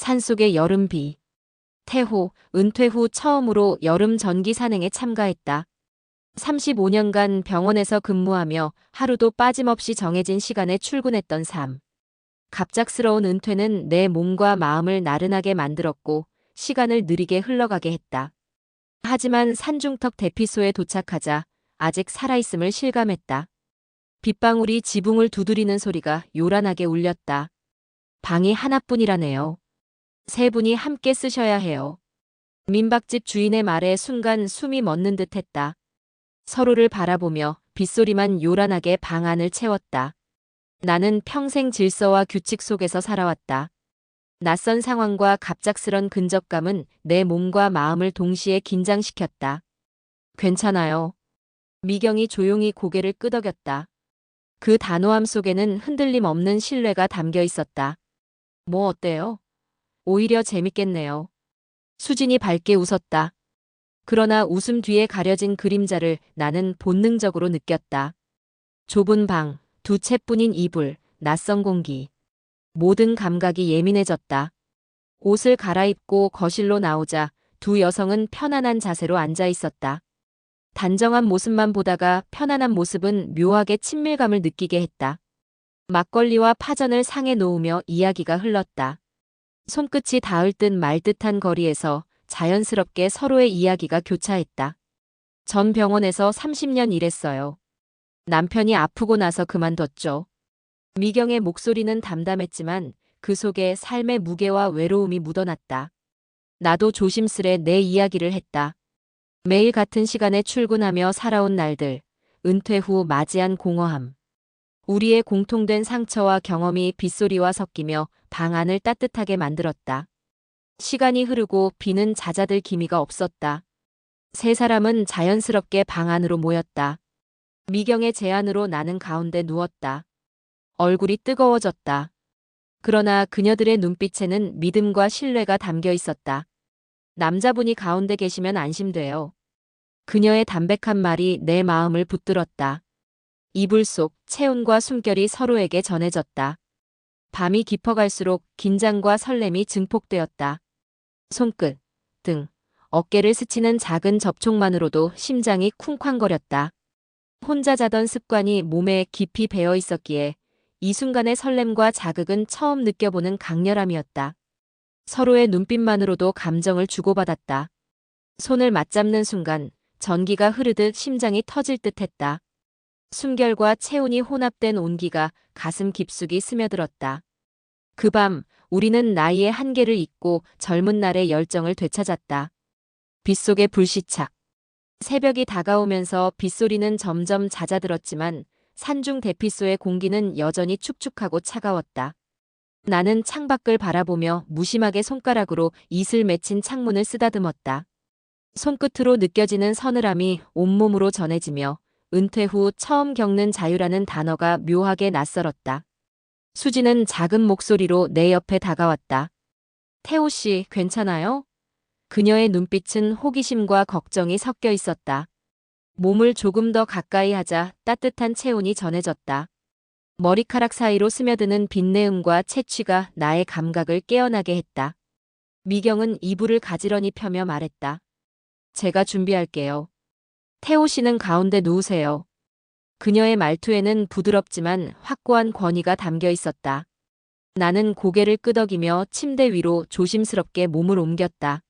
산속의 여름비. 태호, 은퇴 후 처음으로 여름 전기 산행에 참가했다. 35년간 병원에서 근무하며 하루도 빠짐없이 정해진 시간에 출근했던 삶. 갑작스러운 은퇴는 내 몸과 마음을 나른하게 만들었고 시간을 느리게 흘러가게 했다. 하지만 산중턱 대피소에 도착하자 아직 살아있음을 실감했다. 빗방울이 지붕을 두드리는 소리가 요란하게 울렸다. 방이 하나뿐이라네요. 세 분이 함께 쓰셔야 해요. 민박집 주인의 말에 순간 숨이 멎는 듯 했다. 서로를 바라보며 빗소리만 요란하게 방 안을 채웠다. 나는 평생 질서와 규칙 속에서 살아왔다. 낯선 상황과 갑작스런 근접감은 내 몸과 마음을 동시에 긴장시켰다. 괜찮아요. 미경이 조용히 고개를 끄덕였다. 그 단호함 속에는 흔들림 없는 신뢰가 담겨 있었다. 뭐 어때요? 오히려 재밌겠네요. 수진이 밝게 웃었다. 그러나 웃음 뒤에 가려진 그림자를 나는 본능적으로 느꼈다. 좁은 방, 두 채뿐인 이불, 낯선 공기. 모든 감각이 예민해졌다. 옷을 갈아입고 거실로 나오자 두 여성은 편안한 자세로 앉아 있었다. 단정한 모습만 보다가 편안한 모습은 묘하게 친밀감을 느끼게 했다. 막걸리와 파전을 상에 놓으며 이야기가 흘렀다. 손끝이 닿을 듯 말 듯한 거리에서 자연스럽게 서로의 이야기가 교차했다. 전 병원에서 30년 일했어요. 남편이 아프고 나서 그만뒀죠. 미경의 목소리는 담담했지만 그 속에 삶의 무게와 외로움이 묻어났다. 나도 조심스레 내 이야기를 했다. 매일 같은 시간에 출근하며 살아온 날들, 은퇴 후 맞이한 공허함. 우리의 공통된 상처와 경험이 빗소리와 섞이며 방 안을 따뜻하게 만들었다. 시간이 흐르고 비는 잦아들 기미가 없었다. 세 사람은 자연스럽게 방 안으로 모였다. 미경의 제안으로 나는 가운데 누웠다. 얼굴이 뜨거워졌다. 그러나 그녀들의 눈빛에는 믿음과 신뢰가 담겨 있었다. 남자분이 가운데 계시면 안심돼요. 그녀의 담백한 말이 내 마음을 붙들었다. 이불 속 체온과 숨결이 서로에게 전해졌다. 밤이 깊어갈수록 긴장과 설렘이 증폭되었다. 손끝, 등, 어깨를 스치는 작은 접촉만으로도 심장이 쿵쾅거렸다. 혼자 자던 습관이 몸에 깊이 배어 있었기에 이 순간의 설렘과 자극은 처음 느껴보는 강렬함이었다. 서로의 눈빛만으로도 감정을 주고받았다. 손을 맞잡는 순간 전기가 흐르듯 심장이 터질 듯했다. 숨결과 체온이 혼합된 온기가 가슴 깊숙이 스며들었다. 그 밤 우리는 나이의 한계를 잊고 젊은 날의 열정을 되찾았다. 빗속의 불시착. 새벽이 다가오면서 빗소리는 점점 잦아들었지만 산중 대피소의 공기는 여전히 축축하고 차가웠다. 나는 창밖을 바라보며 무심하게 손가락으로 이슬 맺힌 창문을 쓰다듬었다. 손끝으로 느껴지는 서늘함이 온몸으로 전해지며 은퇴 후 처음 겪는 자유라는 단어가 묘하게 낯설었다. 수지는 작은 목소리로 내 옆에 다가왔다. 태호 씨, 괜찮아요? 그녀의 눈빛은 호기심과 걱정이 섞여 있었다. 몸을 조금 더 가까이 하자 따뜻한 체온이 전해졌다. 머리카락 사이로 스며드는 빛내음과 채취가 나의 감각을 깨어나게 했다. 미경은 이불을 가지런히 펴며 말했다. 제가 준비할게요. 태호 씨는 가운데 누우세요. 그녀의 말투에는 부드럽지만 확고한 권위가 담겨 있었다. 나는 고개를 끄덕이며 침대 위로 조심스럽게 몸을 옮겼다.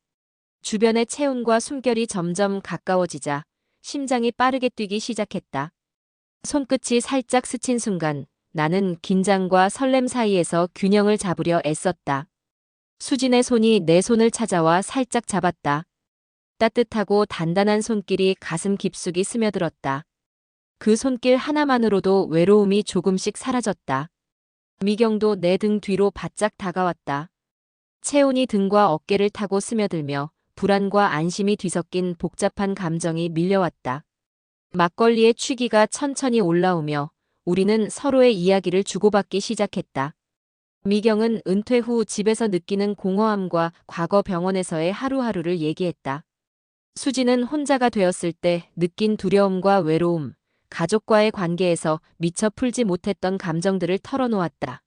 주변의 체온과 숨결이 점점 가까워지자 심장이 빠르게 뛰기 시작했다. 손끝이 살짝 스친 순간 나는 긴장과 설렘 사이에서 균형을 잡으려 애썼다. 수진의 손이 내 손을 찾아와 살짝 잡았다. 따뜻하고 단단한 손길이 가슴 깊숙이 스며들었다. 그 손길 하나만으로도 외로움이 조금씩 사라졌다. 미경도 내 등 뒤로 바짝 다가왔다. 체온이 등과 어깨를 타고 스며들며 불안과 안심이 뒤섞인 복잡한 감정이 밀려왔다. 막걸리의 취기가 천천히 올라오며 우리는 서로의 이야기를 주고받기 시작했다. 미경은 은퇴 후 집에서 느끼는 공허함과 과거 병원에서의 하루하루를 얘기했다. 수지는 혼자가 되었을 때 느낀 두려움과 외로움, 가족과의 관계에서 미처 풀지 못했던 감정들을 털어놓았다.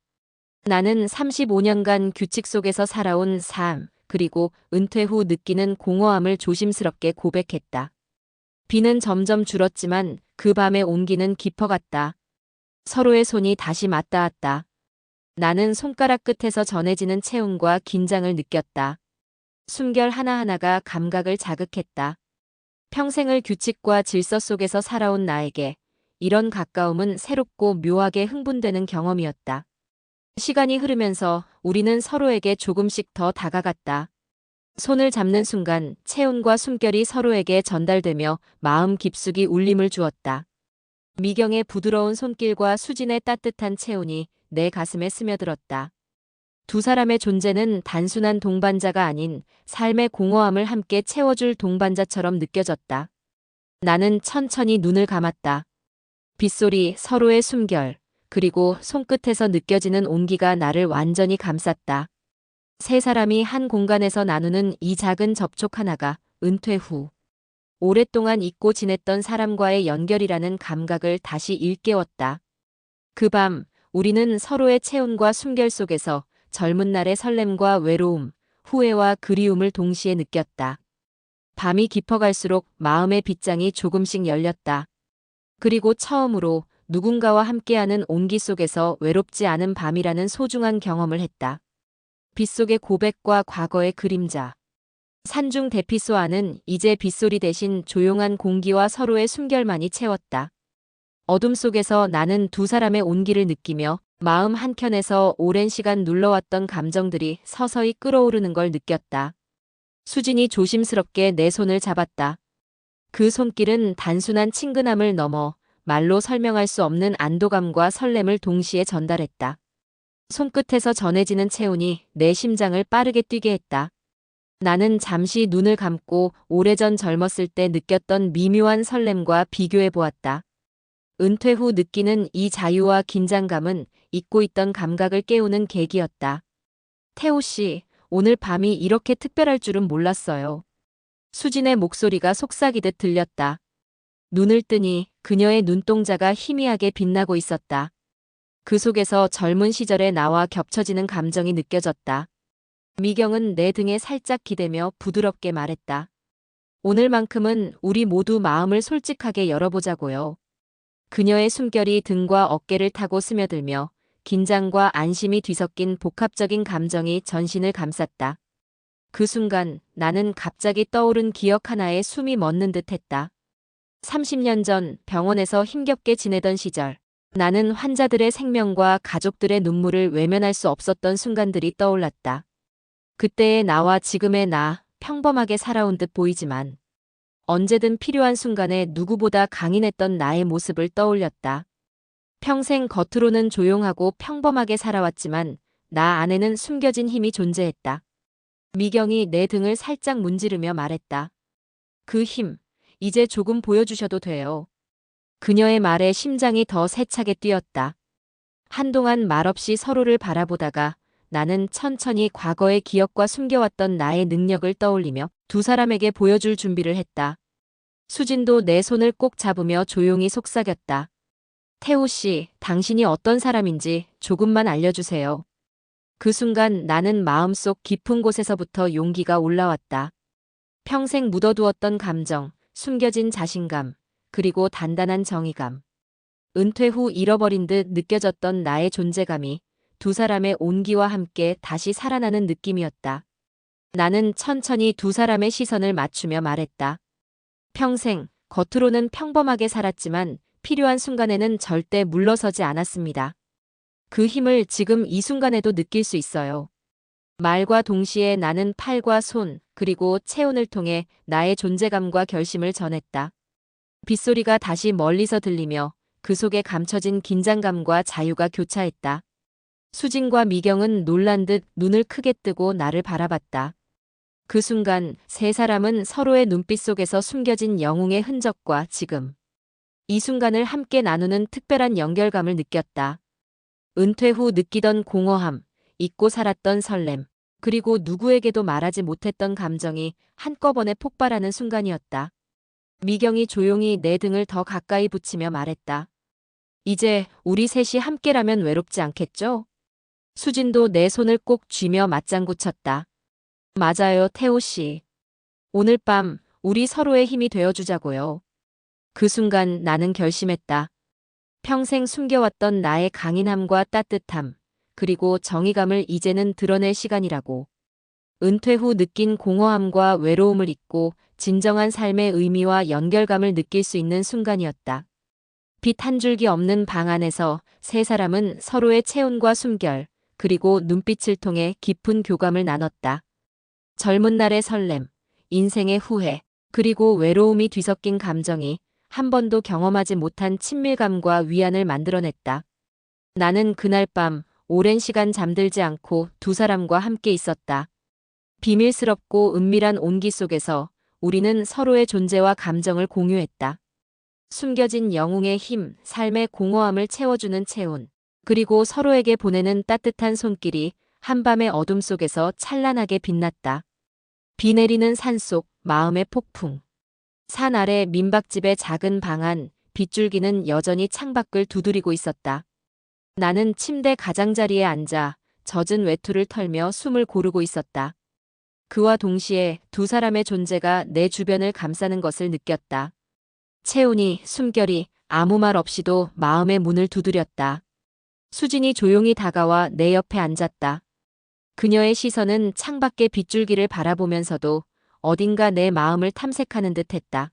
나는 35년간 규칙 속에서 살아온 삶, 그리고 은퇴 후 느끼는 공허함을 조심스럽게 고백했다. 비는 점점 줄었지만 그 밤의 온기는 깊어갔다. 서로의 손이 다시 맞닿았다. 나는 손가락 끝에서 전해지는 체온과 긴장을 느꼈다. 숨결 하나하나가 감각을 자극했다. 평생을 규칙과 질서 속에서 살아온 나에게 이런 가까움은 새롭고 묘하게 흥분되는 경험이었다. 시간이 흐르면서 우리는 서로에게 조금씩 더 다가갔다. 손을 잡는 순간 체온과 숨결이 서로에게 전달되며 마음 깊숙이 울림을 주었다. 미경의 부드러운 손길과 수진의 따뜻한 체온이 내 가슴에 스며들었다. 두 사람의 존재는 단순한 동반자가 아닌 삶의 공허함을 함께 채워줄 동반자처럼 느껴졌다. 나는 천천히 눈을 감았다. 빗소리, 서로의 숨결, 그리고 손끝에서 느껴지는 온기가 나를 완전히 감쌌다. 세 사람이 한 공간에서 나누는 이 작은 접촉 하나가 은퇴 후 오랫동안 잊고 지냈던 사람과의 연결이라는 감각을 다시 일깨웠다. 그 밤 우리는 서로의 체온과 숨결 속에서 젊은 날의 설렘과 외로움, 후회와 그리움을 동시에 느꼈다. 밤이 깊어갈수록 마음의 빗장이 조금씩 열렸다. 그리고 처음으로 누군가와 함께하는 온기 속에서 외롭지 않은 밤이라는 소중한 경험을 했다. 빗속의 고백과 과거의 그림자. 산중 대피소 안은 이제 빗소리 대신 조용한 공기와 서로의 숨결만이 채웠다. 어둠 속에서 나는 두 사람의 온기를 느끼며 마음 한켠에서 오랜 시간 눌러왔던 감정들이 서서히 끓어오르는 걸 느꼈다. 수진이 조심스럽게 내 손을 잡았다. 그 손길은 단순한 친근함을 넘어 말로 설명할 수 없는 안도감과 설렘을 동시에 전달했다. 손끝에서 전해지는 체온이 내 심장을 빠르게 뛰게 했다. 나는 잠시 눈을 감고 오래전 젊었을 때 느꼈던 미묘한 설렘과 비교해 보았다. 은퇴 후 느끼는 이 자유와 긴장감은 잊고 있던 감각을 깨우는 계기였다. 태호 씨, 오늘 밤이 이렇게 특별할 줄은 몰랐어요. 수진의 목소리가 속삭이듯 들렸다. 눈을 뜨니 그녀의 눈동자가 희미하게 빛나고 있었다. 그 속에서 젊은 시절의 나와 겹쳐지는 감정이 느껴졌다. 미경은 내 등에 살짝 기대며 부드럽게 말했다. 오늘만큼은 우리 모두 마음을 솔직하게 열어보자고요. 그녀의 숨결이 등과 어깨를 타고 스며들며 긴장과 안심이 뒤섞인 복합적인 감정이 전신을 감쌌다. 그 순간 나는 갑자기 떠오른 기억 하나에 숨이 멎는 듯 했다. 30년 전 병원에서 힘겹게 지내던 시절. 나는 환자들의 생명과 가족들의 눈물을 외면할 수 없었던 순간들이 떠올랐다. 그때의 나와 지금의 나, 평범하게 살아온 듯 보이지만 언제든 필요한 순간에 누구보다 강인했던 나의 모습을 떠올렸다. 평생 겉으로는 조용하고 평범하게 살아왔지만 나 안에는 숨겨진 힘이 존재했다. 미경이 내 등을 살짝 문지르며 말했다. 그 힘, 이제 조금 보여주셔도 돼요. 그녀의 말에 심장이 더 세차게 뛰었다. 한동안 말없이 서로를 바라보다가 나는 천천히 과거의 기억과 숨겨왔던 나의 능력을 떠올리며 두 사람에게 보여줄 준비를 했다. 수진도 내 손을 꼭 잡으며 조용히 속삭였다. 태호 씨, 당신이 어떤 사람인지 조금만 알려주세요. 그 순간 나는 마음속 깊은 곳에서부터 용기가 올라왔다. 평생 묻어두었던 감정, 숨겨진 자신감, 그리고 단단한 정의감. 은퇴 후 잃어버린 듯 느껴졌던 나의 존재감이 두 사람의 온기와 함께 다시 살아나는 느낌이었다. 나는 천천히 두 사람의 시선을 맞추며 말했다. 평생, 겉으로는 평범하게 살았지만 필요한 순간에는 절대 물러서지 않았습니다. 그 힘을 지금 이 순간에도 느낄 수 있어요. 말과 동시에 나는 팔과 손, 그리고 체온을 통해 나의 존재감과 결심을 전했다. 빗소리가 다시 멀리서 들리며 그 속에 감춰진 긴장감과 자유가 교차했다. 수진과 미경은 놀란 듯 눈을 크게 뜨고 나를 바라봤다. 그 순간 세 사람은 서로의 눈빛 속에서 숨겨진 영웅의 흔적과 지금 이 순간을 함께 나누는 특별한 연결감을 느꼈다. 은퇴 후 느끼던 공허함, 잊고 살았던 설렘, 그리고 누구에게도 말하지 못했던 감정이 한꺼번에 폭발하는 순간이었다. 미경이 조용히 내 등을 더 가까이 붙이며 말했다. 이제 우리 셋이 함께라면 외롭지 않겠죠? 수진도 내 손을 꼭 쥐며 맞장구 쳤다. 맞아요, 태호 씨. 오늘 밤 우리 서로의 힘이 되어주자고요. 그 순간 나는 결심했다. 평생 숨겨왔던 나의 강인함과 따뜻함, 그리고 정의감을 이제는 드러낼 시간이라고. 은퇴 후 느낀 공허함과 외로움을 잊고 진정한 삶의 의미와 연결감을 느낄 수 있는 순간이었다. 빛 한 줄기 없는 방 안에서 세 사람은 서로의 체온과 숨결, 그리고 눈빛을 통해 깊은 교감을 나눴다. 젊은 날의 설렘, 인생의 후회, 그리고 외로움이 뒤섞인 감정이 한 번도 경험하지 못한 친밀감과 위안을 만들어냈다. 나는 그날 밤 오랜 시간 잠들지 않고 두 사람과 함께 있었다. 비밀스럽고 은밀한 온기 속에서 우리는 서로의 존재와 감정을 공유했다. 숨겨진 영웅의 힘, 삶의 공허함을 채워주는 체온, 그리고 서로에게 보내는 따뜻한 손길이 한밤의 어둠 속에서 찬란하게 빛났다. 비 내리는 산속, 마음의 폭풍. 산 아래 민박집의 작은 방 안, 빗줄기는 여전히 창밖을 두드리고 있었다. 나는 침대 가장자리에 앉아 젖은 외투를 털며 숨을 고르고 있었다. 그와 동시에 두 사람의 존재가 내 주변을 감싸는 것을 느꼈다. 채운이, 숨결이 아무 말 없이도 마음의 문을 두드렸다. 수진이 조용히 다가와 내 옆에 앉았다. 그녀의 시선은 창밖의 빗줄기를 바라보면서도 어딘가 내 마음을 탐색하는 듯 했다.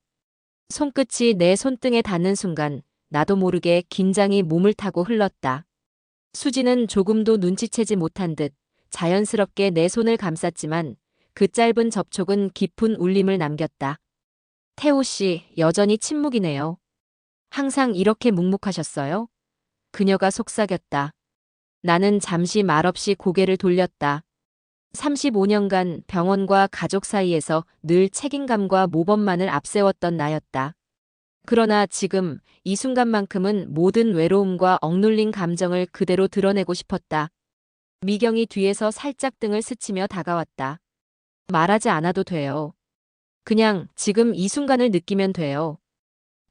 손끝이 내 손등에 닿는 순간 나도 모르게 긴장이 몸을 타고 흘렀다. 수진은 조금도 눈치채지 못한 듯 자연스럽게 내 손을 감쌌지만 그 짧은 접촉은 깊은 울림을 남겼다. 태호 씨, 여전히 침묵이네요. 항상 이렇게 묵묵하셨어요? 그녀가 속삭였다. 나는 잠시 말없이 고개를 돌렸다. 35년간 병원과 가족 사이에서 늘 책임감과 모범만을 앞세웠던 나였다. 그러나 지금 이 순간만큼은 모든 외로움과 억눌린 감정을 그대로 드러내고 싶었다. 미경이 뒤에서 살짝 등을 스치며 다가왔다. 말하지 않아도 돼요. 그냥 지금 이 순간을 느끼면 돼요.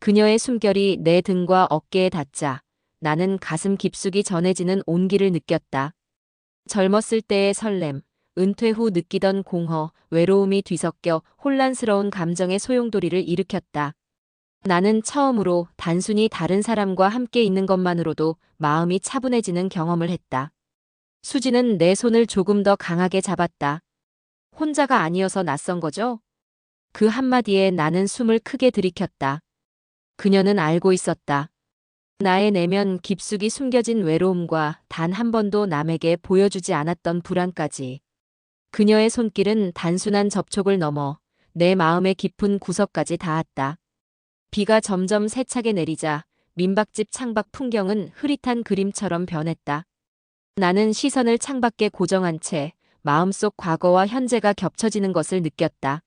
그녀의 숨결이 내 등과 어깨에 닿자 나는 가슴 깊숙이 전해지는 온기를 느꼈다. 젊었을 때의 설렘, 은퇴 후 느끼던 공허, 외로움이 뒤섞여 혼란스러운 감정의 소용돌이를 일으켰다. 나는 처음으로 단순히 다른 사람과 함께 있는 것만으로도 마음이 차분해지는 경험을 했다. 수지는 내 손을 조금 더 강하게 잡았다. 혼자가 아니어서 낯선 거죠? 그 한마디에 나는 숨을 크게 들이켰다. 그녀는 알고 있었다. 나의 내면 깊숙이 숨겨진 외로움과 단 한 번도 남에게 보여주지 않았던 불안까지. 그녀의 손길은 단순한 접촉을 넘어 내 마음의 깊은 구석까지 닿았다. 비가 점점 세차게 내리자 민박집 창밖 풍경은 흐릿한 그림처럼 변했다. 나는 시선을 창밖에 고정한 채 마음속 과거와 현재가 겹쳐지는 것을 느꼈다.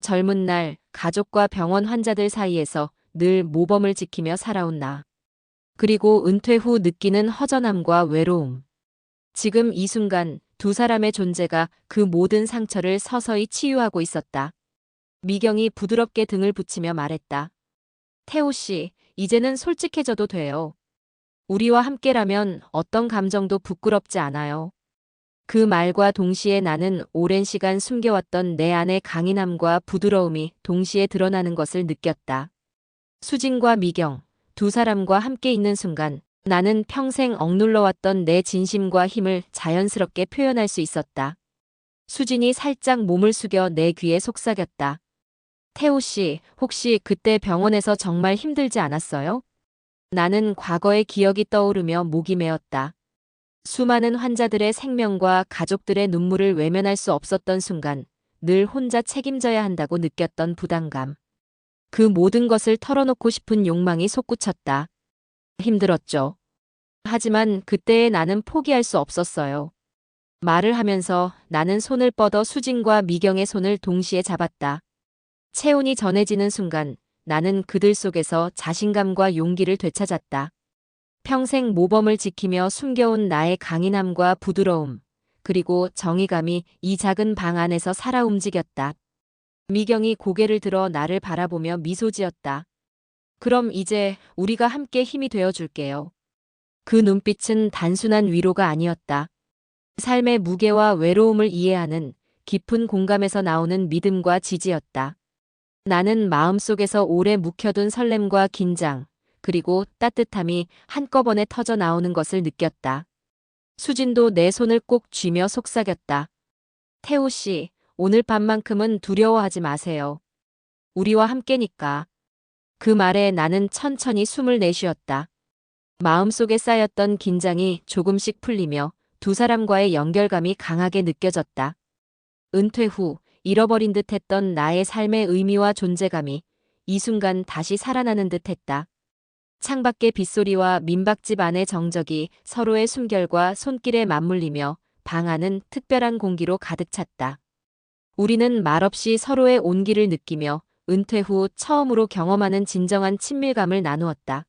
젊은 날 가족과 병원 환자들 사이에서 늘 모범을 지키며 살아온 나. 그리고 은퇴 후 느끼는 허전함과 외로움. 지금 이 순간 두 사람의 존재가 그 모든 상처를 서서히 치유하고 있었다. 미경이 부드럽게 등을 붙이며 말했다. 태호 씨, 이제는 솔직해져도 돼요. 우리와 함께라면 어떤 감정도 부끄럽지 않아요. 그 말과 동시에 나는 오랜 시간 숨겨왔던 내 안의 강인함과 부드러움이 동시에 드러나는 것을 느꼈다. 수진과 미경, 두 사람과 함께 있는 순간 나는 평생 억눌러왔던 내 진심과 힘을 자연스럽게 표현할 수 있었다. 수진이 살짝 몸을 숙여 내 귀에 속삭였다. 태호 씨, 혹시 그때 병원에서 정말 힘들지 않았어요? 나는 과거의 기억이 떠오르며 목이 메었다. 수많은 환자들의 생명과 가족들의 눈물을 외면할 수 없었던 순간, 늘 혼자 책임져야 한다고 느꼈던 부담감. 그 모든 것을 털어놓고 싶은 욕망이 솟구쳤다. 힘들었죠. 하지만 그때의 나는 포기할 수 없었어요. 말을 하면서 나는 손을 뻗어 수진과 미경의 손을 동시에 잡았다. 체온이 전해지는 순간 나는 그들 속에서 자신감과 용기를 되찾았다. 평생 모범을 지키며 숨겨온 나의 강인함과 부드러움, 그리고 정의감이 이 작은 방 안에서 살아 움직였다. 미경이 고개를 들어 나를 바라보며 미소 지었다. 그럼 이제 우리가 함께 힘이 되어 줄게요. 그 눈빛은 단순한 위로가 아니었다. 삶의 무게와 외로움을 이해하는 깊은 공감에서 나오는 믿음과 지지였다. 나는 마음속에서 오래 묵혀둔 설렘과 긴장, 그리고 따뜻함이 한꺼번에 터져 나오는 것을 느꼈다. 수진도 내 손을 꼭 쥐며 속삭였다. 태호 씨, 오늘 밤만큼은 두려워하지 마세요. 우리와 함께니까. 그 말에 나는 천천히 숨을 내쉬었다. 마음속에 쌓였던 긴장이 조금씩 풀리며 두 사람과의 연결감이 강하게 느껴졌다. 은퇴 후 잃어버린 듯 했던 나의 삶의 의미와 존재감이 이 순간 다시 살아나는 듯 했다. 창밖의 빗소리와 민박집 안의 정적이 서로의 숨결과 손길에 맞물리며 방 안은 특별한 공기로 가득 찼다. 우리는 말없이 서로의 온기를 느끼며 은퇴 후 처음으로 경험하는 진정한 친밀감을 나누었다.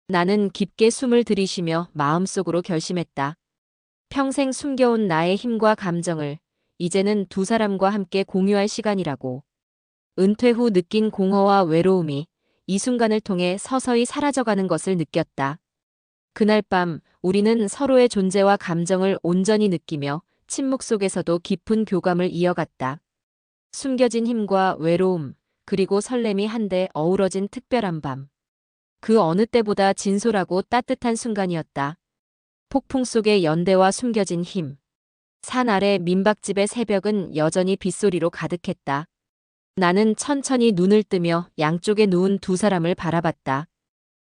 나는 깊게 숨을 들이쉬며 마음속으로 결심했다. 평생 숨겨온 나의 힘과 감정을 이제는 두 사람과 함께 공유할 시간이라고. 은퇴 후 느낀 공허와 외로움이 이 순간을 통해 서서히 사라져가는 것을 느꼈다. 그날 밤 우리는 서로의 존재와 감정을 온전히 느끼며 침묵 속에서도 깊은 교감을 이어갔다. 숨겨진 힘과 외로움, 그리고 설렘이 한데 어우러진 특별한 밤. 그 어느 때보다 진솔하고 따뜻한 순간이었다. 폭풍 속의 연대와 숨겨진 힘. 산 아래 민박집의 새벽은 여전히 빗소리로 가득했다. 나는 천천히 눈을 뜨며 양쪽에 누운 두 사람을 바라봤다.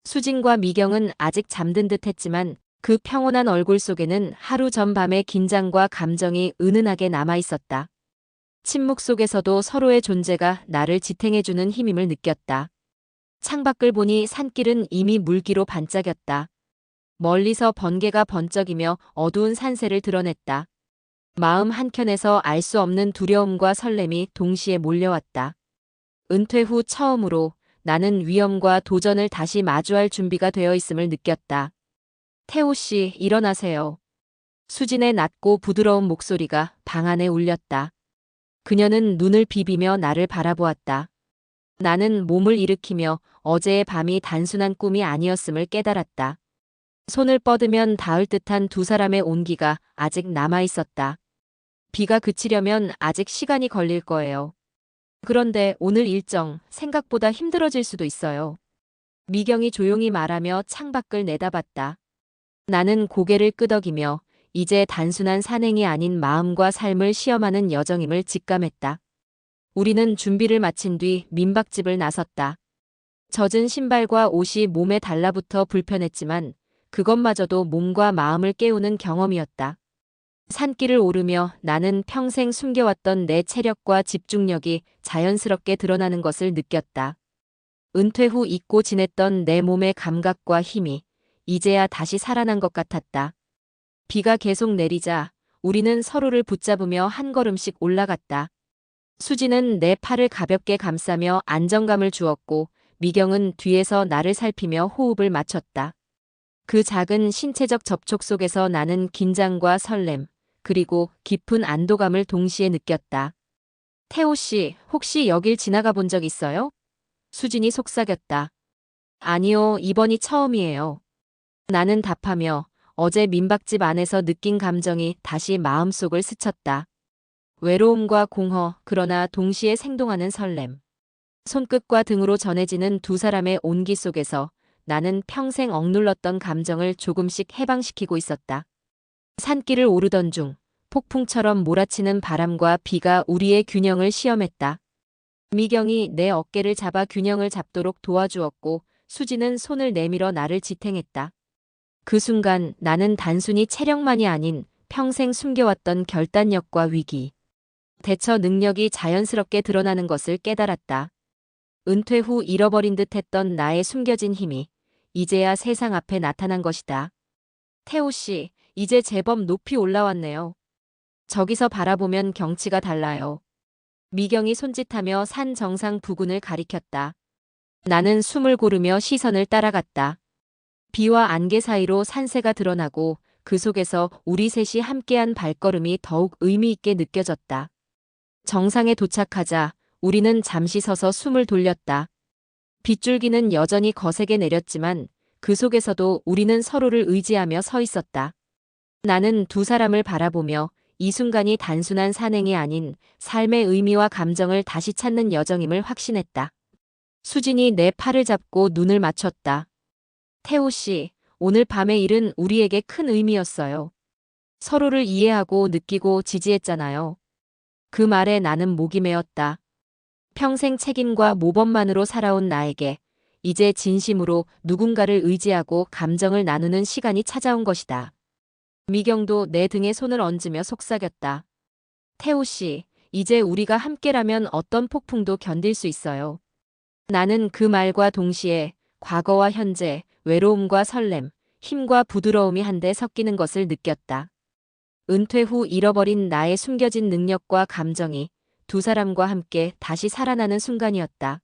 수진과 미경은 아직 잠든 듯 했지만 그 평온한 얼굴 속에는 하루 전 밤의 긴장과 감정이 은은하게 남아 있었다. 침묵 속에서도 서로의 존재가 나를 지탱해주는 힘임을 느꼈다. 창밖을 보니 산길은 이미 물기로 반짝였다. 멀리서 번개가 번쩍이며 어두운 산세를 드러냈다. 마음 한켠에서 알 수 없는 두려움과 설렘이 동시에 몰려왔다. 은퇴 후 처음으로 나는 위험과 도전을 다시 마주할 준비가 되어 있음을 느꼈다. 태호 씨, 일어나세요. 수진의 낮고 부드러운 목소리가 방 안에 울렸다. 그녀는 눈을 비비며 나를 바라보았다. 나는 몸을 일으키며 어제의 밤이 단순한 꿈이 아니었음을 깨달았다. 손을 뻗으면 닿을 듯한 두 사람의 온기가 아직 남아 있었다. 비가 그치려면 아직 시간이 걸릴 거예요. 그런데 오늘 일정 생각보다 힘들어질 수도 있어요. 미경이 조용히 말하며 창밖을 내다봤다. 나는 고개를 끄덕이며 이제 단순한 산행이 아닌 마음과 삶을 시험하는 여정임을 직감했다. 우리는 준비를 마친 뒤 민박집을 나섰다. 젖은 신발과 옷이 몸에 달라붙어 불편했지만 그것마저도 몸과 마음을 깨우는 경험이었다. 산길을 오르며 나는 평생 숨겨왔던 내 체력과 집중력이 자연스럽게 드러나는 것을 느꼈다. 은퇴 후 잊고 지냈던 내 몸의 감각과 힘이 이제야 다시 살아난 것 같았다. 비가 계속 내리자 우리는 서로를 붙잡으며 한 걸음씩 올라갔다. 수지는 내 팔을 가볍게 감싸며 안정감을 주었고 미경은 뒤에서 나를 살피며 호흡을 맞췄다. 그 작은 신체적 접촉 속에서 나는 긴장과 설렘, 그리고 깊은 안도감을 동시에 느꼈다. 태호 씨, 혹시 여길 지나가 본 적 있어요? 수진이 속삭였다. 아니요, 이번이 처음이에요. 나는 답하며 어제 민박집 안에서 느낀 감정이 다시 마음속을 스쳤다. 외로움과 공허, 그러나 동시에 생동하는 설렘. 손끝과 등으로 전해지는 두 사람의 온기 속에서 나는 평생 억눌렀던 감정을 조금씩 해방시키고 있었다. 산길을 오르던 중 폭풍처럼 몰아치는 바람과 비가 우리의 균형을 시험했다. 미경이 내 어깨를 잡아 균형을 잡도록 도와주었고 수지는 손을 내밀어 나를 지탱했다. 그 순간 나는 단순히 체력만이 아닌 평생 숨겨왔던 결단력과 위기, 대처 능력이 자연스럽게 드러나는 것을 깨달았다. 은퇴 후 잃어버린 듯 했던 나의 숨겨진 힘이 이제야 세상 앞에 나타난 것이다. 태호 씨, 이제 제법 높이 올라왔네요. 저기서 바라보면 경치가 달라요. 미경이 손짓하며 산 정상 부근을 가리켰다. 나는 숨을 고르며 시선을 따라갔다. 비와 안개 사이로 산세가 드러나고 그 속에서 우리 셋이 함께한 발걸음이 더욱 의미 있게 느껴졌다. 정상에 도착하자 우리는 잠시 서서 숨을 돌렸다. 빗줄기는 여전히 거세게 내렸지만 그 속에서도 우리는 서로를 의지하며 서 있었다. 나는 두 사람을 바라보며 이 순간이 단순한 산행이 아닌 삶의 의미와 감정을 다시 찾는 여정임을 확신했다. 수진이 내 팔을 잡고 눈을 맞췄다. 태호 씨, 오늘 밤의 일은 우리에게 큰 의미였어요. 서로를 이해하고 느끼고 지지했잖아요. 그 말에 나는 목이 메었다. 평생 책임과 모범만으로 살아온 나에게 이제 진심으로 누군가를 의지하고 감정을 나누는 시간이 찾아온 것이다. 미경도 내 등에 손을 얹으며 속삭였다. 태호 씨, 이제 우리가 함께라면 어떤 폭풍도 견딜 수 있어요. 나는 그 말과 동시에 과거와 현재, 외로움과 설렘, 힘과 부드러움이 한데 섞이는 것을 느꼈다. 은퇴 후 잃어버린 나의 숨겨진 능력과 감정이 두 사람과 함께 다시 살아나는 순간이었다.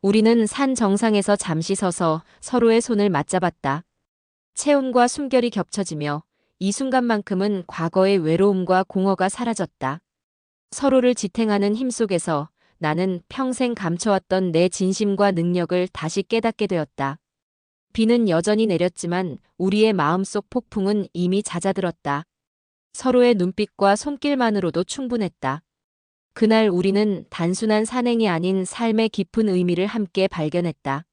우리는 산 정상에서 잠시 서서 서로의 손을 맞잡았다. 체온과 숨결이 겹쳐지며 이 순간만큼은 과거의 외로움과 공허가 사라졌다. 서로를 지탱하는 힘 속에서 나는 평생 감춰왔던 내 진심과 능력을 다시 깨닫게 되었다. 비는 여전히 내렸지만 우리의 마음속 폭풍은 이미 잦아들었다. 서로의 눈빛과 손길만으로도 충분했다. 그날 우리는 단순한 산행이 아닌 삶의 깊은 의미를 함께 발견했다.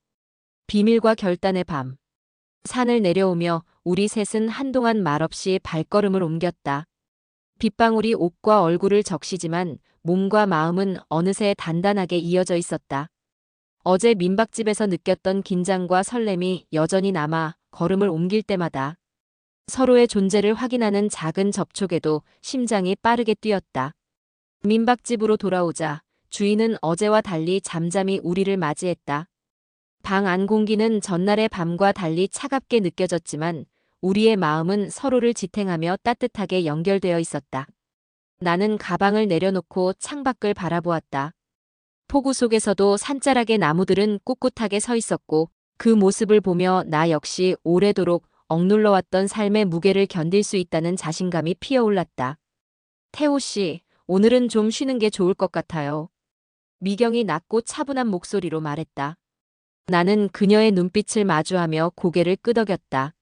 비밀과 결단의 밤. 산을 내려오며 우리 셋은 한동안 말없이 발걸음을 옮겼다. 빗방울이 옷과 얼굴을 적시지만 몸과 마음은 어느새 단단하게 이어져 있었다. 어제 민박집에서 느꼈던 긴장과 설렘이 여전히 남아 걸음을 옮길 때마다 서로의 존재를 확인하는 작은 접촉에도 심장이 빠르게 뛰었다. 민박집으로 돌아오자 주인은 어제와 달리 잠잠히 우리를 맞이했다. 방 안 공기는 전날의 밤과 달리 차갑게 느껴졌지만 우리의 마음은 서로를 지탱하며 따뜻하게 연결되어 있었다. 나는 가방을 내려놓고 창밖을 바라보았다. 폭우 속에서도 산자락의 나무들은 꿋꿋하게 서 있었고 그 모습을 보며 나 역시 오래도록 억눌러왔던 삶의 무게를 견딜 수 있다는 자신감이 피어올랐다. 태호 씨, 오늘은 좀 쉬는 게 좋을 것 같아요. 미경이 낮고 차분한 목소리로 말했다. 나는 그녀의 눈빛을 마주하며 고개를 끄덕였다.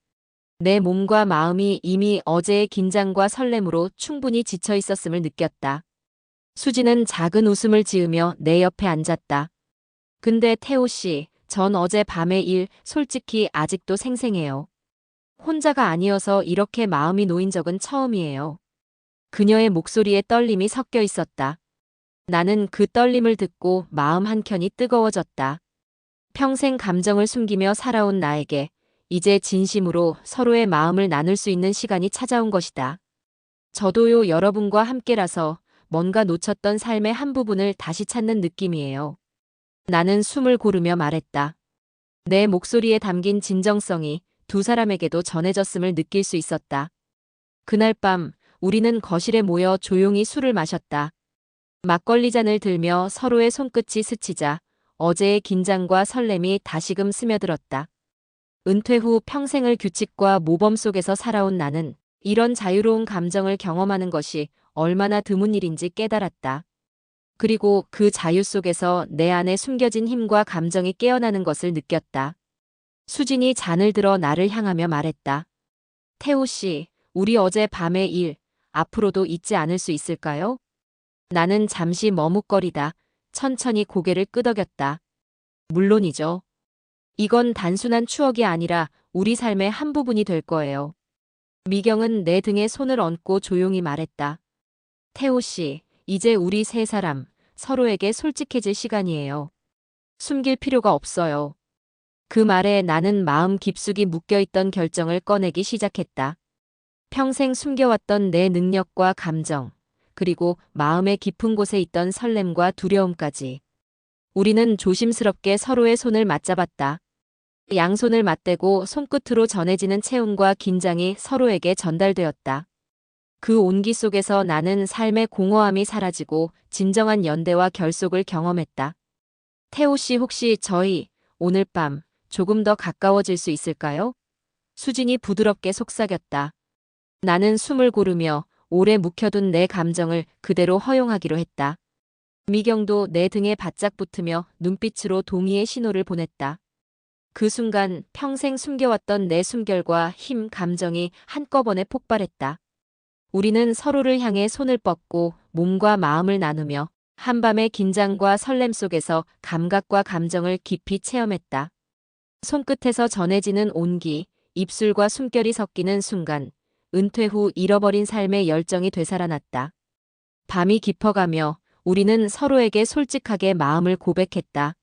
내 몸과 마음이 이미 어제의 긴장과 설렘으로 충분히 지쳐 있었음을 느꼈다. 수지는 작은 웃음을 지으며 내 옆에 앉았다. 근데 태호 씨, 전 어제 밤의 일 솔직히 아직도 생생해요. 혼자가 아니어서 이렇게 마음이 놓인 적은 처음이에요. 그녀의 목소리에 떨림이 섞여 있었다. 나는 그 떨림을 듣고 마음 한켠이 뜨거워졌다. 평생 감정을 숨기며 살아온 나에게 이제 진심으로 서로의 마음을 나눌 수 있는 시간이 찾아온 것이다. 저도요, 여러분과 함께라서 뭔가 놓쳤던 삶의 한 부분을 다시 찾는 느낌이에요. 나는 숨을 고르며 말했다. 내 목소리에 담긴 진정성이 두 사람에게도 전해졌음을 느낄 수 있었다. 그날 밤 우리는 거실에 모여 조용히 술을 마셨다. 막걸리 잔을 들며 서로의 손끝이 스치자 어제의 긴장과 설렘이 다시금 스며들었다. 은퇴 후 평생을 규칙과 모범 속에서 살아온 나는 이런 자유로운 감정을 경험하는 것이 얼마나 드문 일인지 깨달았다. 그리고 그 자유 속에서 내 안에 숨겨진 힘과 감정이 깨어나는 것을 느꼈다. 수진이 잔을 들어 나를 향하며 말했다. 태호 씨, 우리 어제 밤의 일, 앞으로도 잊지 않을 수 있을까요? 나는 잠시 머뭇거리다 천천히 고개를 끄덕였다. 물론이죠. 이건 단순한 추억이 아니라 우리 삶의 한 부분이 될 거예요. 미경은 내 등에 손을 얹고 조용히 말했다. 태호 씨, 이제 우리 세 사람 서로에게 솔직해질 시간이에요. 숨길 필요가 없어요. 그 말에 나는 마음 깊숙이 묶여있던 결정을 꺼내기 시작했다. 평생 숨겨왔던 내 능력과 감정, 그리고 마음의 깊은 곳에 있던 설렘과 두려움까지. 우리는 조심스럽게 서로의 손을 맞잡았다. 양손을 맞대고 손끝으로 전해지는 체온과 긴장이 서로에게 전달되었다. 그 온기 속에서 나는 삶의 공허함이 사라지고 진정한 연대와 결속을 경험했다. 태호 씨, 혹시 저희 오늘 밤 조금 더 가까워질 수 있을까요? 수진이 부드럽게 속삭였다. 나는 숨을 고르며 오래 묵혀둔 내 감정을 그대로 허용하기로 했다. 미경도 내 등에 바짝 붙으며 눈빛으로 동의의 신호를 보냈다. 그 순간 평생 숨겨왔던 내 숨결과 힘, 감정이 한꺼번에 폭발했다. 우리는 서로를 향해 손을 뻗고 몸과 마음을 나누며 한밤의 긴장과 설렘 속에서 감각과 감정을 깊이 체험했다. 손끝에서 전해지는 온기, 입술과 숨결이 섞이는 순간, 은퇴 후 잃어버린 삶의 열정이 되살아났다. 밤이 깊어가며 우리는 서로에게 솔직하게 마음을 고백했다.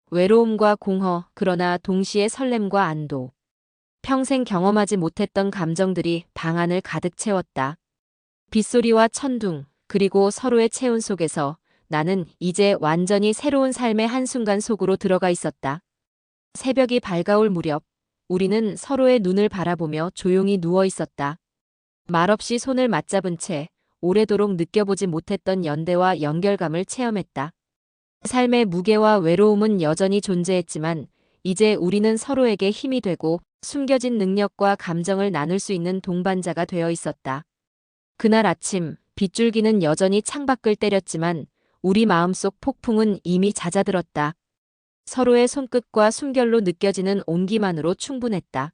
외로움과 공허, 그러나 동시에 설렘과 안도. 평생 경험하지 못했던 감정들이 방안을 가득 채웠다. 빗소리와 천둥, 그리고 서로의 체온 속에서 나는 이제 완전히 새로운 삶의 한순간 속으로 들어가 있었다. 새벽이 밝아올 무렵, 우리는 서로의 눈을 바라보며 조용히 누워 있었다. 말없이 손을 맞잡은 채 오래도록 느껴보지 못했던 연대와 연결감을 체험했다. 삶의 무게와 외로움은 여전히 존재했지만 이제 우리는 서로에게 힘이 되고 숨겨진 능력과 감정을 나눌 수 있는 동반자가 되어 있었다. 그날 아침 빗줄기는 여전히 창밖을 때렸지만 우리 마음속 폭풍은 이미 잦아들었다. 서로의 손끝과 숨결로 느껴지는 온기만으로 충분했다.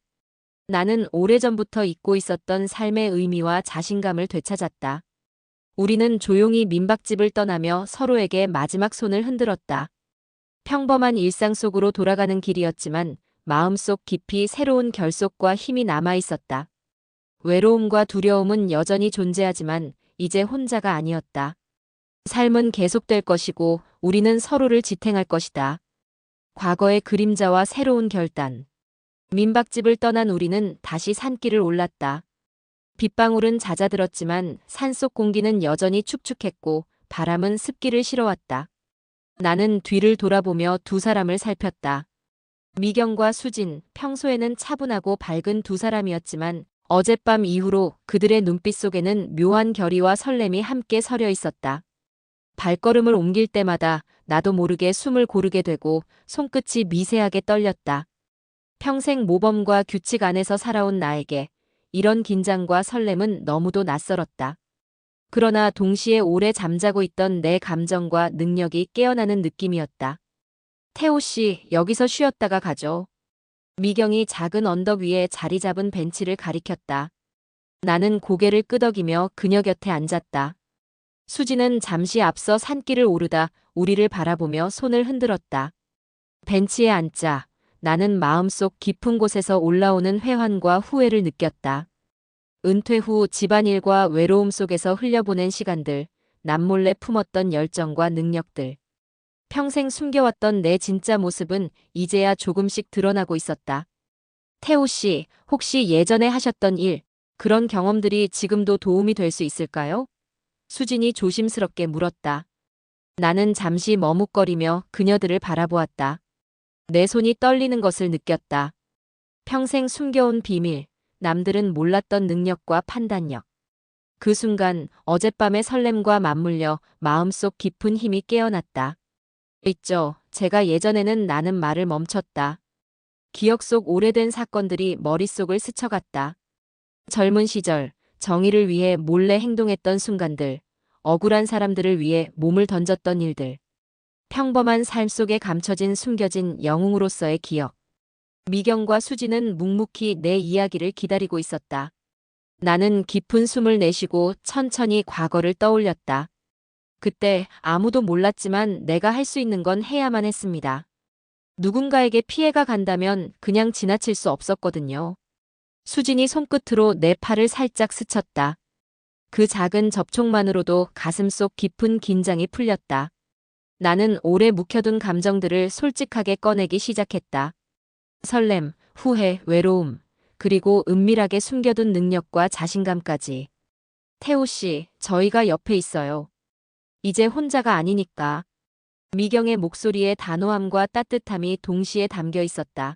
나는 오래전부터 잊고 있었던 삶의 의미와 자신감을 되찾았다. 우리는 조용히 민박집을 떠나며 서로에게 마지막 손을 흔들었다. 평범한 일상 속으로 돌아가는 길이었지만 마음속 깊이 새로운 결속과 힘이 남아 있었다. 외로움과 두려움은 여전히 존재하지만 이제 혼자가 아니었다. 삶은 계속될 것이고 우리는 서로를 지탱할 것이다. 과거의 그림자와 새로운 결단. 민박집을 떠난 우리는 다시 산길을 올랐다. 빗방울은 잦아들었지만 산속 공기는 여전히 축축했고 바람은 습기를 실어왔다. 나는 뒤를 돌아보며 두 사람을 살폈다. 미경과 수진, 평소에는 차분하고 밝은 두 사람이었지만 어젯밤 이후로 그들의 눈빛 속에는 묘한 결의와 설렘이 함께 서려 있었다. 발걸음을 옮길 때마다 나도 모르게 숨을 고르게 되고 손끝이 미세하게 떨렸다. 평생 모범과 규칙 안에서 살아온 나에게 이런 긴장과 설렘은 너무도 낯설었다. 그러나 동시에 오래 잠자고 있던 내 감정과 능력이 깨어나는 느낌이었다. 태호 씨, 여기서 쉬었다가 가죠. 미경이 작은 언덕 위에 자리 잡은 벤치를 가리켰다. 나는 고개를 끄덕이며 그녀 곁에 앉았다. 수지는 잠시 앞서 산길을 오르다 우리를 바라보며 손을 흔들었다. 벤치에 앉자 나는 마음속 깊은 곳에서 올라오는 회환과 후회를 느꼈다. 은퇴 후 집안일과 외로움 속에서 흘려보낸 시간들, 남몰래 품었던 열정과 능력들. 평생 숨겨왔던 내 진짜 모습은 이제야 조금씩 드러나고 있었다. 태호 씨, 혹시 예전에 하셨던 일, 그런 경험들이 지금도 도움이 될 수 있을까요? 수진이 조심스럽게 물었다. 나는 잠시 머뭇거리며 그녀들을 바라보았다. 내 손이 떨리는 것을 느꼈다. 평생 숨겨온 비밀, 남들은 몰랐던 능력과 판단력. 그 순간 어젯밤의 설렘과 맞물려 마음속 깊은 힘이 깨어났다. 있죠. 제가 예전에는 나는 말을 멈췄다. 기억 속 오래된 사건들이 머릿속을 스쳐갔다. 젊은 시절, 정의를 위해 몰래 행동했던 순간들, 억울한 사람들을 위해 몸을 던졌던 일들. 평범한 삶 속에 감춰진 숨겨진 영웅으로서의 기억. 미경과 수지는 묵묵히 내 이야기를 기다리고 있었다. 나는 깊은 숨을 내쉬고 천천히 과거를 떠올렸다. 그때 아무도 몰랐지만 내가 할 수 있는 건 해야만 했습니다. 누군가에게 피해가 간다면 그냥 지나칠 수 없었거든요. 수진이 손끝으로 내 팔을 살짝 스쳤다. 그 작은 접촉만으로도 가슴속 깊은 긴장이 풀렸다. 나는 오래 묵혀둔 감정들을 솔직하게 꺼내기 시작했다. 설렘, 후회, 외로움, 그리고 은밀하게 숨겨둔 능력과 자신감까지. 태호 씨, 저희가 옆에 있어요. 이제 혼자가 아니니까. 미경의 목소리에 단호함과 따뜻함이 동시에 담겨 있었다.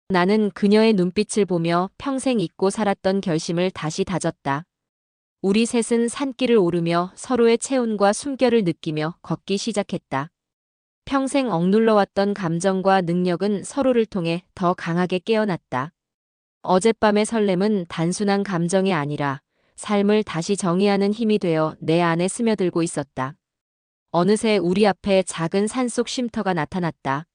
나는 그녀의 눈빛을 보며 평생 잊고 살았던 결심을 다시 다졌다. 우리 셋은 산길을 오르며 서로의 체온과 숨결을 느끼며 걷기 시작했다. 평생 억눌러왔던 감정과 능력은 서로를 통해 더 강하게 깨어났다. 어젯밤의 설렘은 단순한 감정이 아니라 삶을 다시 정의하는 힘이 되어 내 안에 스며들고 있었다. 어느새 우리 앞에 작은 산속 쉼터가 나타났다.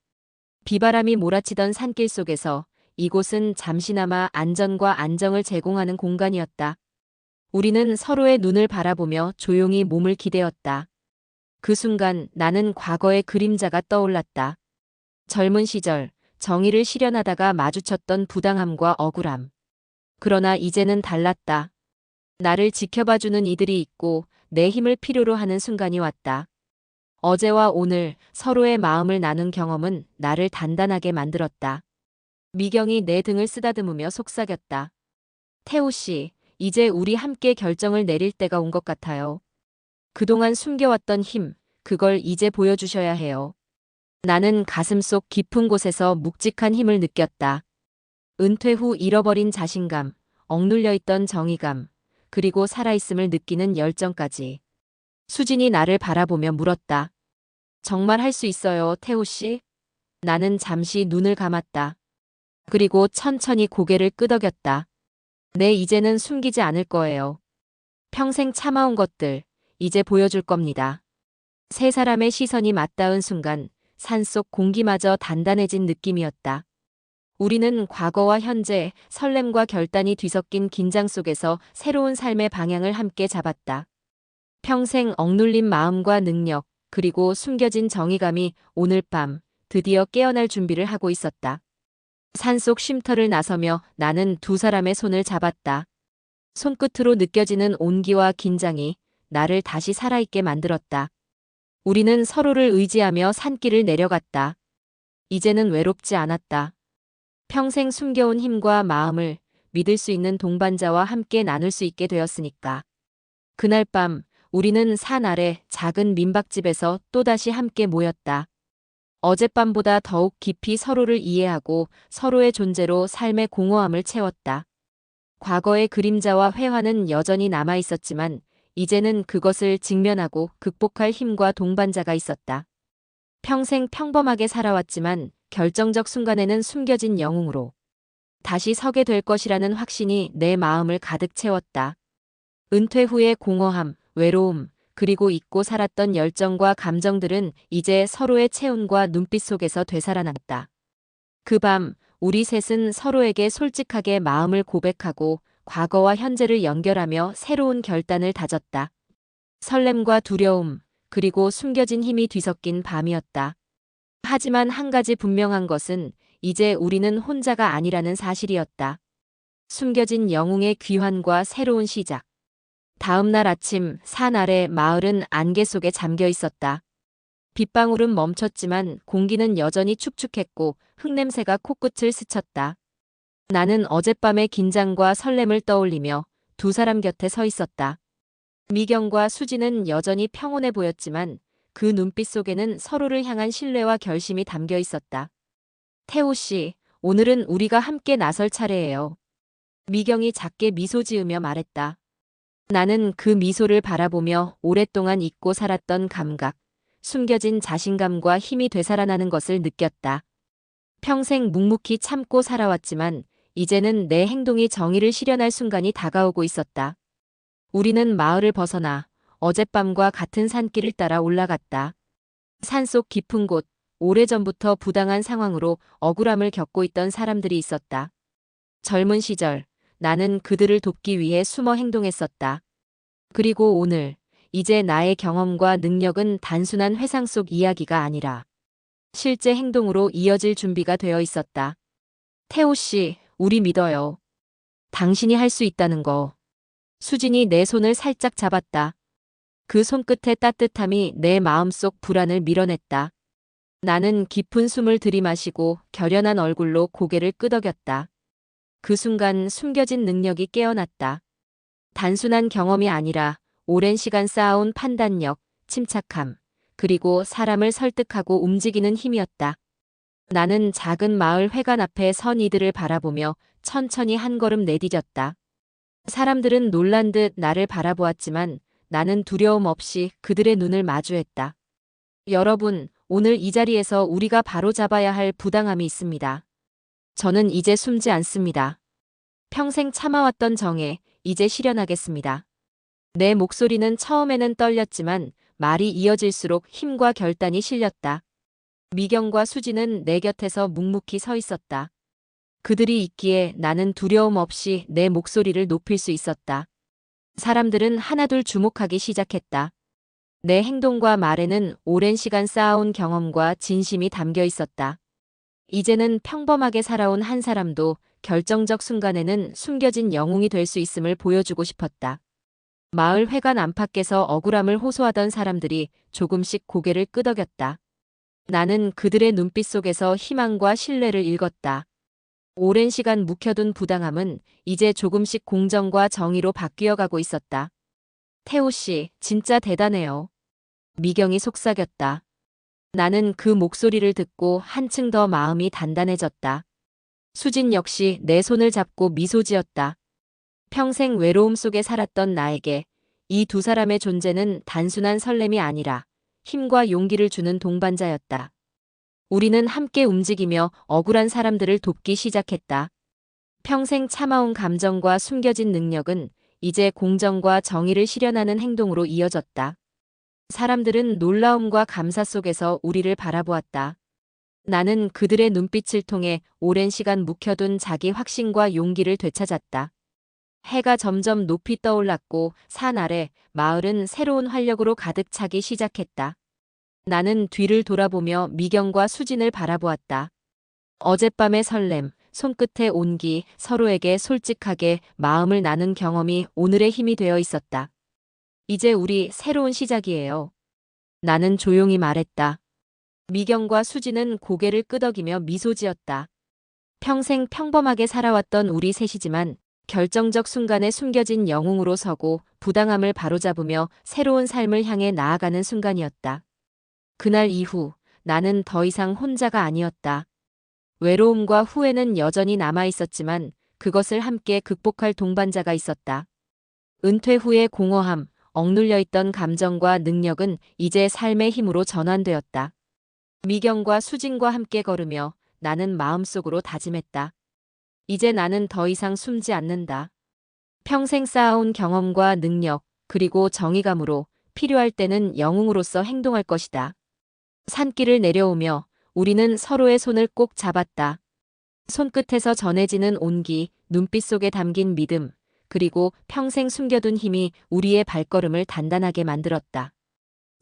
비바람이 몰아치던 산길 속에서 이곳은 잠시나마 안전과 안정을 제공하는 공간이었다. 우리는 서로의 눈을 바라보며 조용히 몸을 기대었다. 그 순간 나는 과거의 그림자가 떠올랐다. 젊은 시절 정의를 실현하다가 마주쳤던 부당함과 억울함. 그러나 이제는 달랐다. 나를 지켜봐주는 이들이 있고 내 힘을 필요로 하는 순간이 왔다. 어제와 오늘 서로의 마음을 나눈 경험은 나를 단단하게 만들었다. 미경이 내 등을 쓰다듬으며 속삭였다. 태호 씨, 이제 우리 함께 결정을 내릴 때가 온 것 같아요. 그동안 숨겨왔던 힘, 그걸 이제 보여주셔야 해요. 나는 가슴속 깊은 곳에서 묵직한 힘을 느꼈다. 은퇴 후 잃어버린 자신감, 억눌려 있던 정의감, 그리고 살아있음을 느끼는 열정까지. 수진이 나를 바라보며 물었다. 정말 할 수 있어요, 태호 씨? 나는 잠시 눈을 감았다. 그리고 천천히 고개를 끄덕였다. 네, 이제는 숨기지 않을 거예요. 평생 참아온 것들, 이제 보여줄 겁니다. 세 사람의 시선이 맞닿은 순간 산속 공기마저 단단해진 느낌이었다. 우리는 과거와 현재, 설렘과 결단이 뒤섞인 긴장 속에서 새로운 삶의 방향을 함께 잡았다. 평생 억눌린 마음과 능력, 그리고 숨겨진 정의감이 오늘 밤 드디어 깨어날 준비를 하고 있었다. 산속 쉼터를 나서며 나는 두 사람의 손을 잡았다. 손끝으로 느껴지는 온기와 긴장이 나를 다시 살아있게 만들었다. 우리는 서로를 의지하며 산길을 내려갔다. 이제는 외롭지 않았다. 평생 숨겨온 힘과 마음을 믿을 수 있는 동반자와 함께 나눌 수 있게 되었으니까. 그날 밤 우리는 산 아래 작은 민박집에서 또다시 함께 모였다. 어젯밤보다 더욱 깊이 서로를 이해하고 서로의 존재로 삶의 공허함을 채웠다. 과거의 그림자와 회화는 여전히 남아 있었지만 이제는 그것을 직면하고 극복할 힘과 동반자가 있었다. 평생 평범하게 살아왔지만 결정적 순간에는 숨겨진 영웅으로 다시 서게 될 것이라는 확신이 내 마음을 가득 채웠다. 은퇴 후의 공허함, 외로움, 그리고 잊고 살았던 열정과 감정들은 이제 서로의 체온과 눈빛 속에서 되살아났다. 그 밤 우리 셋은 서로에게 솔직하게 마음을 고백하고 과거와 현재를 연결하며 새로운 결단을 다졌다. 설렘과 두려움, 그리고 숨겨진 힘이 뒤섞인 밤이었다. 하지만 한 가지 분명한 것은 이제 우리는 혼자가 아니라는 사실이었다. 숨겨진 영웅의 귀환과 새로운 시작. 다음 날 아침 산 아래 마을은 안개 속에 잠겨 있었다. 빗방울은 멈췄지만 공기는 여전히 축축했고 흙냄새가 코끝을 스쳤다. 나는 어젯밤의 긴장과 설렘을 떠올리며 두 사람 곁에 서 있었다. 미경과 수지는 여전히 평온해 보였지만 그 눈빛 속에는 서로를 향한 신뢰와 결심이 담겨 있었다. 태호 씨, 오늘은 우리가 함께 나설 차례예요. 미경이 작게 미소 지으며 말했다. 나는 그 미소를 바라보며 오랫동안 잊고 살았던 감각, 숨겨진 자신감과 힘이 되살아나는 것을 느꼈다. 평생 묵묵히 참고 살아왔지만 이제는 내 행동이 정의를 실현할 순간이 다가오고 있었다. 우리는 마을을 벗어나 어젯밤과 같은 산길을 따라 올라갔다. 산속 깊은 곳, 오래전부터 부당한 상황으로 억울함을 겪고 있던 사람들이 있었다. 젊은 시절, 나는 그들을 돕기 위해 숨어 행동했었다. 그리고 오늘, 이제 나의 경험과 능력은 단순한 회상 속 이야기가 아니라 실제 행동으로 이어질 준비가 되어 있었다. 태호 씨, 우리 믿어요. 당신이 할 수 있다는 거. 수진이 내 손을 살짝 잡았다. 그 손끝의 따뜻함이 내 마음속 불안을 밀어냈다. 나는 깊은 숨을 들이마시고 결연한 얼굴로 고개를 끄덕였다. 그 순간 숨겨진 능력이 깨어났다. 단순한 경험이 아니라 오랜 시간 쌓아온 판단력, 침착함, 그리고 사람을 설득하고 움직이는 힘이었다. 나는 작은 마을 회관 앞에 선 이들을 바라보며 천천히 한 걸음 내디뎠다. 사람들은 놀란 듯 나를 바라보았지만 나는 두려움 없이 그들의 눈을 마주했다. 여러분, 오늘 이 자리에서 우리가 바로잡아야 할 부당함이 있습니다. 저는 이제 숨지 않습니다. 평생 참아왔던 정에 이제 실현하겠습니다. 내 목소리는 처음에는 떨렸지만 말이 이어질수록 힘과 결단이 실렸다. 미경과 수지는 내 곁에서 묵묵히 서 있었다. 그들이 있기에 나는 두려움 없이 내 목소리를 높일 수 있었다. 사람들은 하나둘 주목하기 시작했다. 내 행동과 말에는 오랜 시간 쌓아온 경험과 진심이 담겨 있었다. 이제는 평범하게 살아온 한 사람도 결정적 순간에는 숨겨진 영웅이 될 수 있음을 보여주고 싶었다. 마을 회관 안팎에서 억울함을 호소하던 사람들이 조금씩 고개를 끄덕였다. 나는 그들의 눈빛 속에서 희망과 신뢰를 읽었다. 오랜 시간 묵혀둔 부당함은 이제 조금씩 공정과 정의로 바뀌어가고 있었다. 태호 씨, 진짜 대단해요. 미경이 속삭였다. 나는 그 목소리를 듣고 한층 더 마음이 단단해졌다. 수진 역시 내 손을 잡고 미소 지었다. 평생 외로움 속에 살았던 나에게 이 두 사람의 존재는 단순한 설렘이 아니라 힘과 용기를 주는 동반자였다. 우리는 함께 움직이며 억울한 사람들을 돕기 시작했다. 평생 참아온 감정과 숨겨진 능력은 이제 공정과 정의를 실현하는 행동으로 이어졌다. 사람들은 놀라움과 감사 속에서 우리를 바라보았다. 나는 그들의 눈빛을 통해 오랜 시간 묵혀둔 자기 확신과 용기를 되찾았다. 해가 점점 높이 떠올랐고 산 아래 마을은 새로운 활력으로 가득 차기 시작했다. 나는 뒤를 돌아보며 미경과 수진을 바라보았다. 어젯밤의 설렘, 손끝의 온기, 서로에게 솔직하게 마음을 나눈 경험이 오늘의 힘이 되어 있었다. 이제 우리 새로운 시작이에요. 나는 조용히 말했다. 미경과 수진은 고개를 끄덕이며 미소 지었다. 평생 평범하게 살아왔던 우리 셋이지만 결정적 순간에 숨겨진 영웅으로 서고 부당함을 바로잡으며 새로운 삶을 향해 나아가는 순간이었다. 그날 이후 나는 더 이상 혼자가 아니었다. 외로움과 후회는 여전히 남아 있었지만 그것을 함께 극복할 동반자가 있었다. 은퇴 후의 공허함, 억눌려 있던 감정과 능력은 이제 삶의 힘으로 전환되었다. 미경과 수진과 함께 걸으며 나는 마음속으로 다짐했다. 이제 나는 더 이상 숨지 않는다. 평생 쌓아온 경험과 능력, 그리고 정의감으로 필요할 때는 영웅으로서 행동할 것이다. 산길을 내려오며 우리는 서로의 손을 꼭 잡았다. 손끝에서 전해지는 온기, 눈빛 속에 담긴 믿음, 그리고 평생 숨겨둔 힘이 우리의 발걸음을 단단하게 만들었다.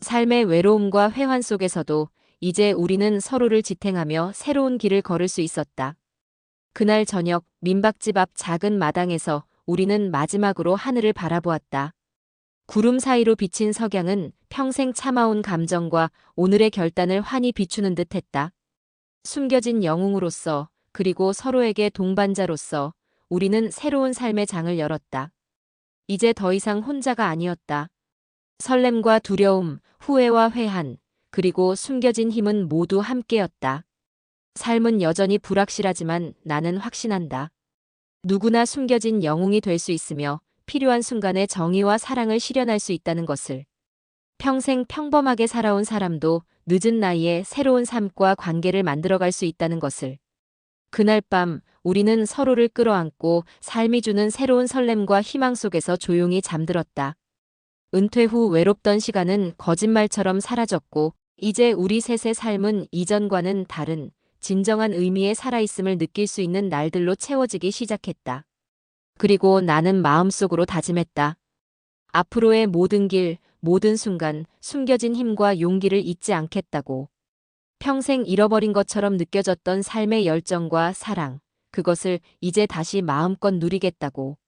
삶의 외로움과 회환 속에서도 이제 우리는 서로를 지탱하며 새로운 길을 걸을 수 있었다. 그날 저녁 민박집 앞 작은 마당에서 우리는 마지막으로 하늘을 바라보았다. 구름 사이로 비친 석양은 평생 참아온 감정과 오늘의 결단을 환히 비추는 듯했다. 숨겨진 영웅으로서 그리고 서로에게 동반자로서 우리는 새로운 삶의 장을 열었다. 이제 더 이상 혼자가 아니었다. 설렘과 두려움, 후회와 회한, 그리고 숨겨진 힘은 모두 함께였다. 삶은 여전히 불확실하지만 나는 확신한다. 누구나 숨겨진 영웅이 될 수 있으며 필요한 순간에 정의와 사랑을 실현할 수 있다는 것을. 평생 평범하게 살아온 사람도 늦은 나이에 새로운 삶과 관계를 만들어갈 수 있다는 것을. 그날 밤 우리는 서로를 끌어안고 삶이 주는 새로운 설렘과 희망 속에서 조용히 잠들었다. 은퇴 후 외롭던 시간은 거짓말처럼 사라졌고 이제 우리 셋의 삶은 이전과는 다른 진정한 의미에 살아있음을 느낄 수 있는 날들로 채워지기 시작했다. 그리고 나는 마음속으로 다짐했다. 앞으로의 모든 길, 모든 순간 숨겨진 힘과 용기를 잊지 않겠다고. 평생 잃어버린 것처럼 느껴졌던 삶의 열정과 사랑, 그것을 이제 다시 마음껏 누리겠다고.